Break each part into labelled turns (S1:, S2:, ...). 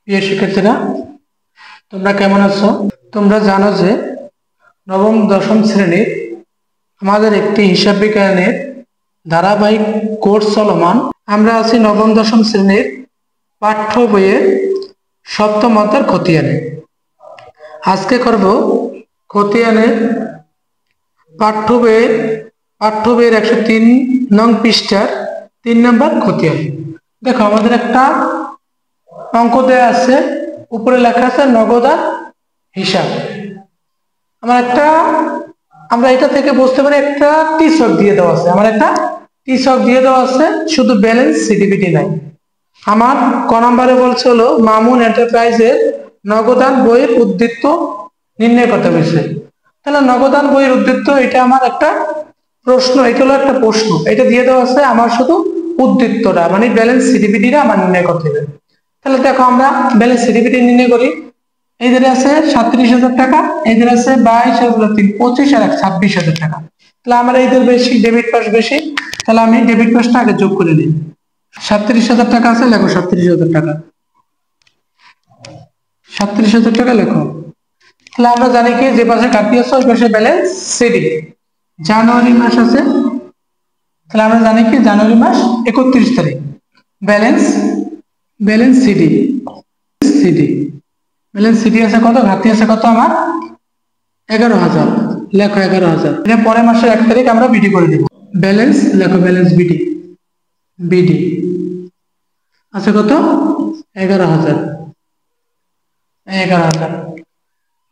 S1: প্রিয় শিক্ষার্থীরা, তোমরা কেমন আছো? তোমরা জানো যে নবম দশম শ্রেণীর আমাদের একটি হিসাব বিজ্ঞানের ধারাবাহিক কোর্স চলমান। আমরা আছি নবম দশম শ্রেণীর পাঠ্য বইয়ের সপ্তম অধ্যায়ের খতিয়ানে। আজকে করব খতিয়ানের পাঠ্য বইয়ের 103 নং পৃষ্ঠার 3 নম্বর খতিয়ান। দেখো, আমাদের একটা অঙ্ক দেয়া আছে, উপরে লেখা আছে নগদান হিসাব। আমরা এটা থেকে বুঝতে পারি একটা টিচক দিয়ে দেওয়া আছে, শুধু ব্যালেন্স সিডিপিটি নাই। আমার ক নম্বরে বলছে হলো মামুন এন্টারপ্রাইজের নগদান বইয়ের উদ্বৃত্ত নির্ণয় করতে বলছে। তাহলে নগদান বইয়ের উদ্বৃত্ত, এটা আমার একটা প্রশ্ন, এটা দিয়ে দেওয়া আছে। আমার শুধু উদ্বৃত্তটা মানে ব্যালেন্স সিডিপিটিটা আমার নির্ণয় করতে হবে। তাহলে দেখো, আমরা ব্যালেন্স সিডিপিটি নির্ণয় করি। এইদের আছে 37,000 টাকা, এইদের আছে 22,3 25 আর 26,000 টাকা। তাহলে আমার এইদের বেশি, ডেবিট পাস বেশি, তাহলে আমি ডেবিট পাসটা আগে যোগ করে নিই। 37,000 টাকা আছে, লেখো 37,000 টাকা, 37,000 টাকা লেখো। তাহলে আমরা জানি কি, যে পাশে ঘাটতি আছে ওই পাশে ব্যালেন্স সিডি। জানুয়ারি মাস আছে, তাহলে আমরা জানি কি জানুয়ারি মাস 31 তারিখ ব্যালেন্স সিডি ব্যালেন্স সিডি আছে কত, ঘাটতি আছে কত আমার 11,000, লেখো 11,000। এটা পরের মাসের 1 তারিখ আমরা বিডি করে দেব। ব্যালেন্স লেখো, ব্যালেন্স বিডি আছে কত 11,000।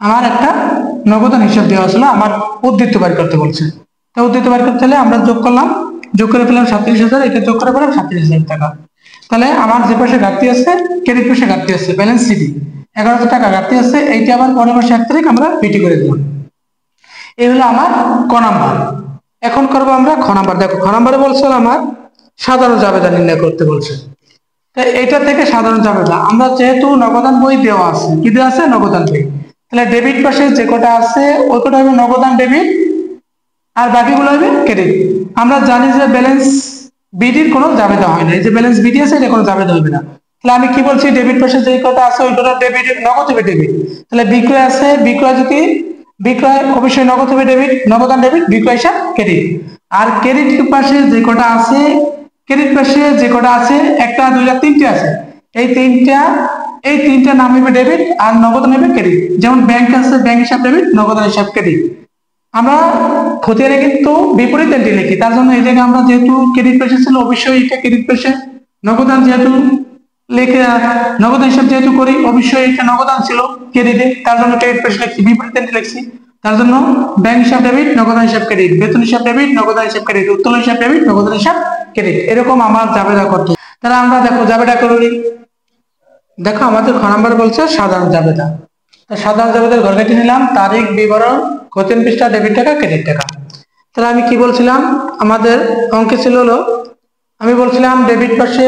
S1: আমার একটা নগদান হিসাব দেওয়া ছিল, আমার উদ্বৃত্ত বের করতে বলছে। তো উদ্বৃত্ত বের করতে হলে আমরা যোগ করে ফেলাম 37,000, এটা যোগ করে পেলাম 37,000 টাকা। তাহলে আমার যে পাশে ঘাটতি আছে, ক্রেডিট পাশে ঘাটতি আছে, ব্যালেন্স সিডি 11,000 টাকা ঘাটতি আছে, এইটা আবার পরের মাসে 1 তারিখ আমরা বিটি করে দিলাম। এই হলো আমার ক নাম্বার। এখন করবো আমরা খ নাম্বার। দেখো, খ নাম্বারে বলছে আমার সাধারণ জাবেদা নির্ণয় করতে বলছে। এটা থেকে সাধারণ জাবেদা, আমরা যেহেতু নগদান বই দেওয়া আছে, কি দেওয়া আছে, নগদান বই, তাহলে ডেবিট পাশে যে কটা আছে ওই কটা হবে নগদান ডেবিট, আর বাকিগুলো হবে ক্রেডিট। আমরা জানি যে ব্যালেন্স বিডির কোনো জাবেদা হয় না, এই যে ব্যালেন্স বিডি আছে এটা কোনো জাবেদা হবে না। তাহলে আমি কি বলছি, ডেবিট পাশে যে কটা আছে ওই কটা ডেবিট, নগদ হবে ডেবিট। তাহলে বিক্রয় আছে, বিক্রয় অবশ্যই নগদ হবে ডেবিট, নগদান ডেবিট, বিক্রয় হিসাব ক্রেডিট। আর ক্রেডিট পাশে যে কটা আছে, একটা, দুইটা, তিনটে আছে, এই তিনটা নাম হবে ডেবিট আর নগদান হবে ক্রেডিট। যেমন ব্যাংক আছে, ব্যাংক হিসাব ডেবিট, নগদান হিসাব ক্রেডিট। আমরা খতিয়ানে কিন্তু বিপরীত এন্ট্রি লিখি, তার জন্য এই জায়গায় আমরা যেহেতু ক্রেডিট পেশে ছিল অবশ্যই এটা ক্রেডিট পেশে, নগদান যেহেতু নগদান হিসাব যেহেতু করি অবশ্যই এটা নগদান ছিল ক্রেডিটে, তার জন্য ক্রেডিট পেশে লিখছি, বিপরীত এন্ট্রি লিখছি। তার জন্য ব্যাংক হিসাব ডেবিট, নগদান হিসাব ক্রেডিট, বেতন হিসাব ডেবিট, নগদান হিসাব ক্রেডিট, উত্তোলন হিসাব ডেবিট, নগদান হিসাব ক্রেডিট, এরকম আমার জাবেদা করতে। তাহলে আমরা দেখো জাবেদা করি। দেখো, আমাদের খ নাম্বার বলছে সাধারণ জাবেদা। সাধারণ জাবেদার ঘর কেটে নিলাম, তারিখ, বিবরণ, খতিয়ান পৃষ্ঠা, ডেবিট টাকা, ক্রেডিট টাকা। তাহলে আমি কি বলছিলাম, আমাদের অঙ্কে ছিল হলো, আমি বলছিলাম ডেবিট পাশে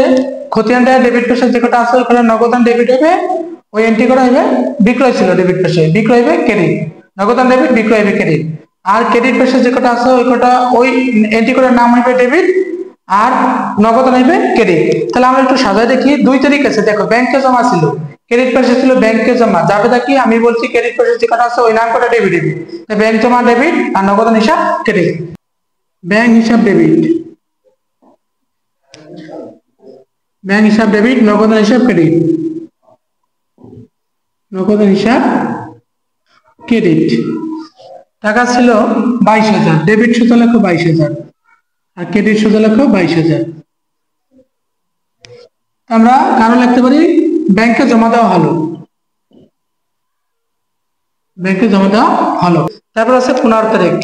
S1: খতিয়ানটা, ডেবিট পাশে যে কটা আছে ওখানে নগদান ডেবিট হবে, ওই এন্ট্রি করা হবে বিক্রয় ছিল ডেবিট পাশে, বিক্রয় হবে ক্রেডিট, নগদান ডেবিট, বিক্রয় হবে ক্রেডিট। আর ক্রেডিট পাশে যে কটা আছে ওই এন্ট্রি করার নাম হবে ডেবিট আর নগদান হবে ক্রেডিট। তাহলে আমরা একটু সাজায় দেখি, 2 তারিখ আছে, দেখো ব্যাংকে জমা ছিল, ক্রেডিট পাশে ছিল ব্যাংকে জমা, জাবেদা কি, আমি বলছি ক্রেডিট পাশে যে কটা আছে ওই নাম কটা ডেবিট হবে, ব্যাংক জমা ডেবিট আর নগদান হিসাব ক্রেডিট। ব্যাংক হিসাব ডেবিট, নগদান হিসাব ক্রেডিট, টাকা ছিল 22,000, ডেবিট সুদ লেখো 22,000 আর ক্রেডিট সুদ লেখো 22,000। আমরা কারণ লিখতে পারি ব্যাংকে জমা দেওয়া হলো, তারপর আছে 15 তারিখ,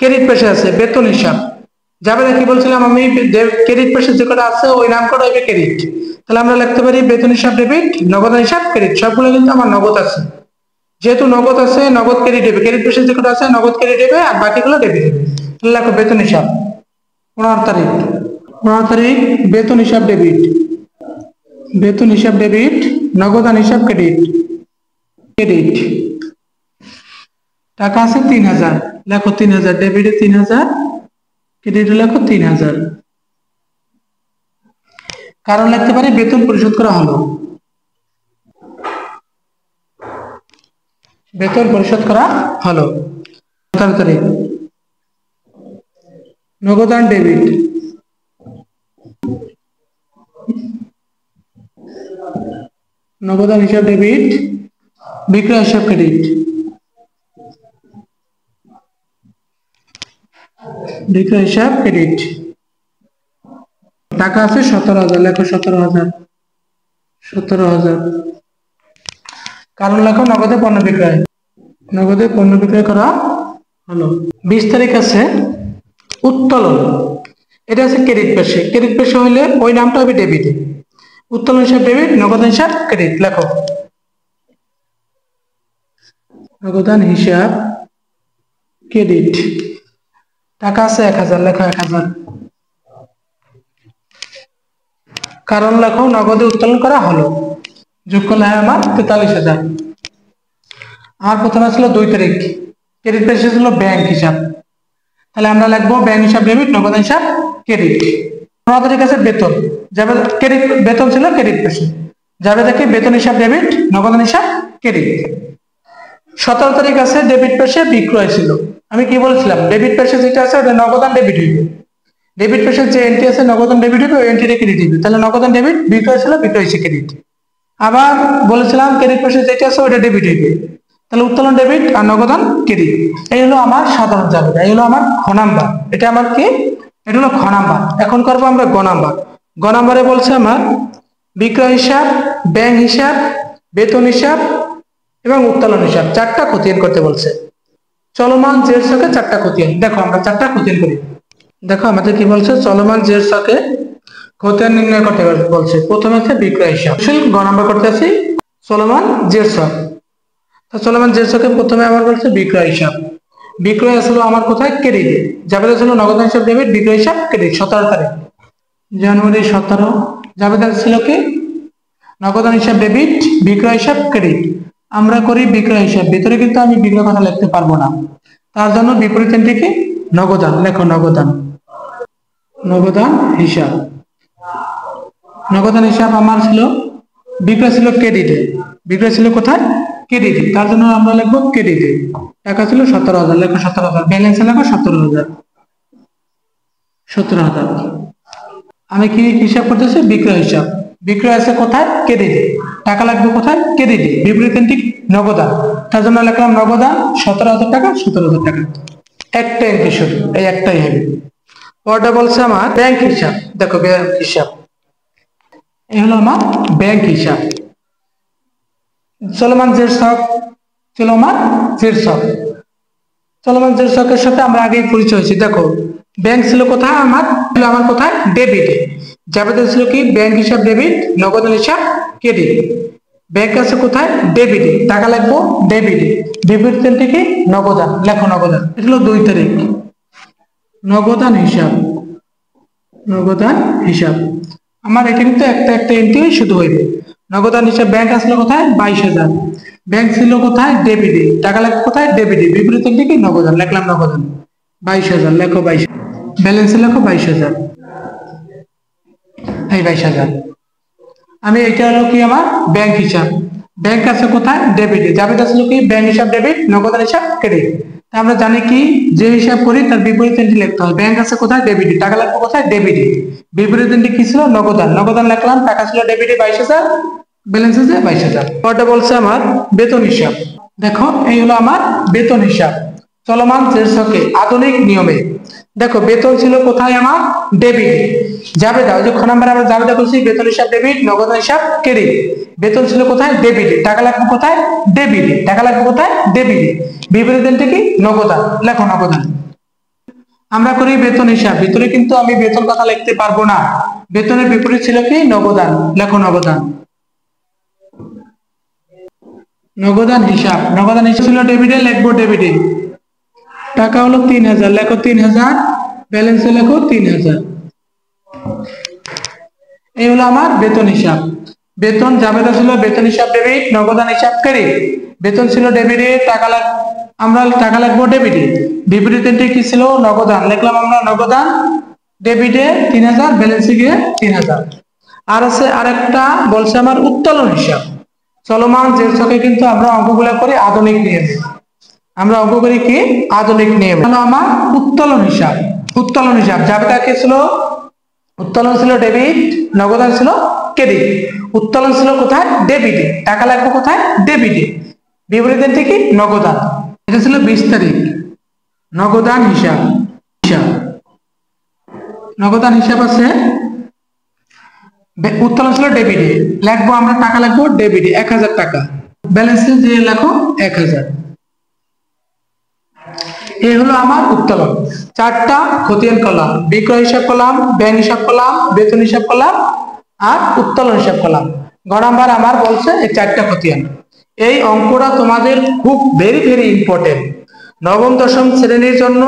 S1: ক্রেডিট পেশে আছে বেতন হিসাব, যাবে কি বলছিলাম আমি, ক্রেডিট পেশে যে কটা আছে ওই নাম কটা হবে ক্রেডিট। তাহলে আমরা লিখতে পারি বেতন হিসাব ডেবিট, নগদ হিসাব ক্রেডিট, সবগুলো কিন্তু আমার নগদ আছে, যেহেতু নগদ আছে নগদ ক্রেডিট হবে, ক্রেডিট পেশে যে কটা আছে নগদ ক্রেডিট হবে আর বাকিগুলো ডেবিট হবে। তাহলে লেখো বেতন হিসাব 15 তারিখ, বেতন হিসাব ডেবিট, নগদান হিসাব ক্রেডিট, টাকা আছে 3,000, লেখো 3,000, ডেবিটে 3,000, ক্রেডিটে লেখো 3,000। কারণ লিখতে পারি বেতন পরিশোধ করা হলো, বেতন পরিশোধ করা হলো। 17 তারিখ নগদান ডেবিট, নগদান হিসাব ডেবিট, বিক্রয় হিসাব ক্রেডিট, বিক্রয় হিসাব ক্রেডিট। টাকা আছে 17,000, লেখো 17,000, 17,000। কারণ লেখো নগদে পণ্য বিক্রয়, নগদে পণ্য বিক্রয় করা হলো। 20 তারিখ আছে উত্তোলন, এটা আছে ক্রেডিট পেশে, ক্রেডিট পেশে হইলে ওই নামটা হবে ডেবিট। উত্তোলন হিসাব ডেবিট, নগদান হিসাব ক্রেডিট। লেখো নগদান হিসাব ক্রেডিট। টাকা আছে 1,000, লেখো 1,000। কারণ লেখো নগদে উত্তোলন করা হলো, যোগ করলে হয় আমার 43,000। আমার প্রথমে ছিল 2 তারিখ, ক্রেডিট পেশে ছিল ব্যাংক হিসাব, তাহলে আমরা লিখবো ব্যাংক হিসাব ডেবিট, নগদান হিসাব ক্রেডিট। 15 তারিখ আছে বেতন, যাবে ক্রেডিট, বেতন ছিল ক্রেডিট পেশে, যাবে দেখি বেতন হিসাব ডেবিট, নগদান হিসাব ক্রেডিট। 17 তারিখ আছে ডেবিট পেশে বিক্রয় ছিল, আমি কি বলছিলাম ডেবিট পেশে যেটা আছে ওটা নগদান ডেবিট হইবে, ডেবিট পেশে যে এন্ট্রি আছে নগদান ডেবিট হবে, ওই এন্ট্রিটা ক্রেডিট হবে, তাহলে নগদান ডেবিট, বিক্রয় ছিল বিক্রয় হিসেবে ক্রেডিট। আবার বলেছিলাম ক্রেডিট পেশে যেটা আছে ওটা ডেবিট হইবে, তাহলে উত্তোলন ডেবিট আর নগদান ক্রেডিট। এই হলো আমার সাধারণ জাবেদা, এই হলো আমার খ নাম্বার। এটা আমার কি, এটা হলো খ নাম্বার। এখন করবো আমরা গ নাম্বার। গ নাম্বারে বলছে আমার বিক্রয় হিসাব, ব্যাংক হিসাব, বেতন হিসাব এবং উত্তোলন হিসাব 4টা খতিয়ান করতে বলছে। চলমান জের ছকে 4টা খতিয়ান। দেখো আমরা 4টা খতিয়ান করি। দেখো আমাদের কি বলছে, চলমান জের ছকে খতিয়ান নির্ণয় করতে বলছে। প্রথমে আছে বিক্রয় হিসাব, গ নাম্বার করতে আছি চলমান জের ছক। চলমান জের ছকে প্রথমে আমার বলছে বিক্রয় হিসাব। বিক্রয় আসলে আমার কোথায়, ক্রেডিট, জাবেদা ছিল নগদান হিসাব ডেবিট, বিক্রয় হিসাব ক্রেডিট। 17 তারিখ জানুয়ারি 17, জাবেদা ছিল কি নগদান হিসাব ডেবিট, বিক্রয় হিসাব ক্রেডিট। আমরা করি বিক্রয় হিসাব, ভিতরে কিন্তু আমি বিক্রয় কথা লিখতে পারবো না, তার জন্য বিপরীত এন্ট্রি কি নগদান। লেখো নগদান, নগদান হিসাব। নগদান হিসাব আমার ছিল বিক্রয় ছিল ক্রেডিটে, বিক্রয় ছিল কোথায়, ক্রেডিটে, তার জন্য আমরা লিখবো ক্রেডিটে। টাকা ছিল 17,000, লেখো 17,000। ব্যালেন্স লেখো 17,000, 17,000। আমি কি হিসাব করতেছি, বিক্রয় হিসাব। বিক্রয় আছে কোথায়, ক্রেডিটে, টাকা লাগবে কোথায়, ক্রেডিটে, বিপরীত এন্ট্রি নগদান, তার জন্য লিখলাম নগদান 17,000 টাকা, 17,000 টাকা। একটা এন্ট্রি শুধু, এই একটাই হবে। পরটা বলছে আমার ব্যাংক হিসাব। দেখো ব্যাংক হিসাব, এই হলো আমার ব্যাংক হিসাব। চলমান জের ছক, চলমান জের ছক, চলমান জের ছকের সাথে আমরা আগেই পরিচয় হয়েছি। দেখো ব্যাংক ছিল কোথায়, আমার কোথায়, ডেবিটে, জাবেদা ছিল কি ব্যাংক হিসাব ডেবিট, নগদান হিসাব ক্রেডিট। ব্যাংক আছে কোথায়, ডেবিটে, টাকা লাগবো ডেবিটে, বিপরীত এন্ট্রি কি নগদান। লেখো নগদান। এটা হলো 2 তারিখ নগদান হিসাব, নগদান হিসাব। আমার এটা কিন্তু একটা এন্ট্রি শুধু হইবে। নগদান হিসাব ব্যাংক আসলে কোথায়, 22,000, ব্যাংক ছিল কোথায়, ডেবিটে, টাকা লাগবে কোথায়, ডেবিটে, বিপরীত এন্ট্রি কি নগদান। লিখলাম নগদান 22,000, লেখো 22। ব্যালেন্স লেখো 22,000, এই 22,000। আমি এটা হলো কি আমার ব্যাংক হিসাব। ব্যাংক আছে কোথায়, ডেবিটে, জাবেদা ছিল কি ব্যাংক হিসাব ডেবিট, নগদান হিসাব ক্রেডিট। আমরা জানি কি যে হিসাব করি তার বিপরীত এন্ট্রি লিখতে হয়। ব্যাংক আছে কোথায়, ডেবিটে, টাকা লাগবে কোথায়, ডেবিটে, বিপরীত এন্ট্রি কি ছিল, নগদান। নগদান লিখলাম, টাকা ছিল ডেবিটে 22,000, ব্যালেন্স আছে 22,000। পরটা বলছে আমার বেতন হিসাব। দেখো এই হলো আমার বেতন হিসাব, চলমান জের ছকে আধুনিক নিয়মে। দেখো বেতন ছিল কোথায়, আমার ডেবিট, জাবেদা ওই যে খ নাম্বারে আমরা জাবেদা করছি বেতন হিসাব ডেবিট, নগদান হিসাব ক্রেডিট। বেতন ছিল কোথায়, ডেবিটে, টাকা লাগবে কোথায়, ডেবিটে, টাকা লাগবে কোথায়, ডেবিটে, বিপরীত এন্ট্রি কি নগদান। লেখো নগদান। আমরা করি বেতন হিসাব, ভিতরে কিন্তু আমি বেতন কথা লিখতে পারবো না, বেতনের বিপরীত ছিল কি নগদান। লেখো নগদান, নগদান হিসাব। নগদান হিসাব ছিল ডেবিটে, লিখবো ডেবিটে, টাকা হলো 3,000, লেখো 3,000, ব্যালেন্সে লেখো 3,000। এই হলো আমার বেতন হিসাব। বেতন জাবেদা ছিল বেতন হিসাব ডেবিট, নগদান হিসাব ক্রেডিট। বেতন ছিল ডেবিটে, আমরা টাকা লাগবো ডেবিটে, বিপরীত এন্ট্রি কি ছিল নগদান। লিখলাম আমরা নগদান, ডেবিটে 3,000, ব্যালেন্সে গিয়ে 3,000। আর আছে আরেকটা বলছে আমার উত্তোলন হিসাব। চলমান জের ছকে কিন্তু আমরা অঙ্কগুলো করি আধুনিক নিয়মে। আমরা অঙ্ক করি কি আধুনিক নিয়মে। হলো আমার উত্তোলন হিসাব। উত্তোলন হিসাব যাবেটা কি ছিল? উত্তোলন ছিল ডেবিট, নগদান ছিল ক্রেডিট। উত্তোলন ছিল কোথায়? ডেবিটে। টাকা লাগবে কোথায়? ডেবিটে। বিপরীত থেকে নগদান। এটা ছিল 20 তারিখ। নগদান হিসাব। হিসাব নগদান হিসাব আছে। উত্তোলন ছিল ডেবিটে, লিখবো আমরা টাকা লিখবো ডেবিটে 1000 টাকা। ব্যালেন্সে যে লেখো 1000। এই হলো আমার উত্তোলন। 4টা খতিয়ান করলাম, বিক্রয় হিসাব করলাম, ব্যাংক হিসাব করলাম, বেতন হিসাব করলাম আর উত্তোলন হিসাব করলাম। গ নাম্বার আমার বলছে এই 4টা খতিয়ান। এই অঙ্কটা তোমাদের খুব ভেরি ইম্পর্টেন্ট। নবম দশম শ্রেণীর জন্য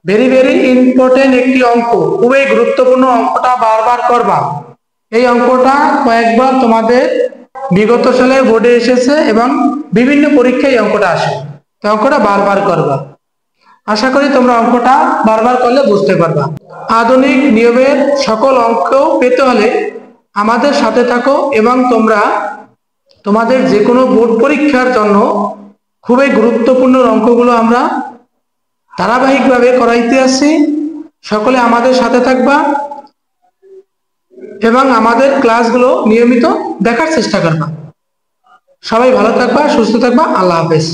S1: ভেরি ইম্পর্টেন্ট একটি অঙ্ক। খুবই গুরুত্বপূর্ণ অঙ্কটা বারবার করবা। এই অঙ্কটা কয়েকবার তোমাদের বিগত সালে বোর্ডে এসেছে এবং বিভিন্ন পরীক্ষায় অঙ্কটা আসে। তো অঙ্কটা বারবার করবা। আশা করি তোমরা অঙ্কটা বারবার করলে বুঝতে পারবা। আধুনিক নিয়মের সকল অঙ্ক পেতে হলে আমাদের সাথে থাকো এবং তোমরা তোমাদের যে কোনো বোর্ড পরীক্ষার জন্য খুবই গুরুত্বপূর্ণ অঙ্কগুলো আমরা ধারাবাহিকভাবে করাইতে আসি। সকলে আমাদের সাথে থাকবা এবং আমাদের ক্লাসগুলো নিয়মিত দেখার চেষ্টা করবা। সবাই ভালো থাকবা, সুস্থ থাকবা। আল্লাহ হাফেজ।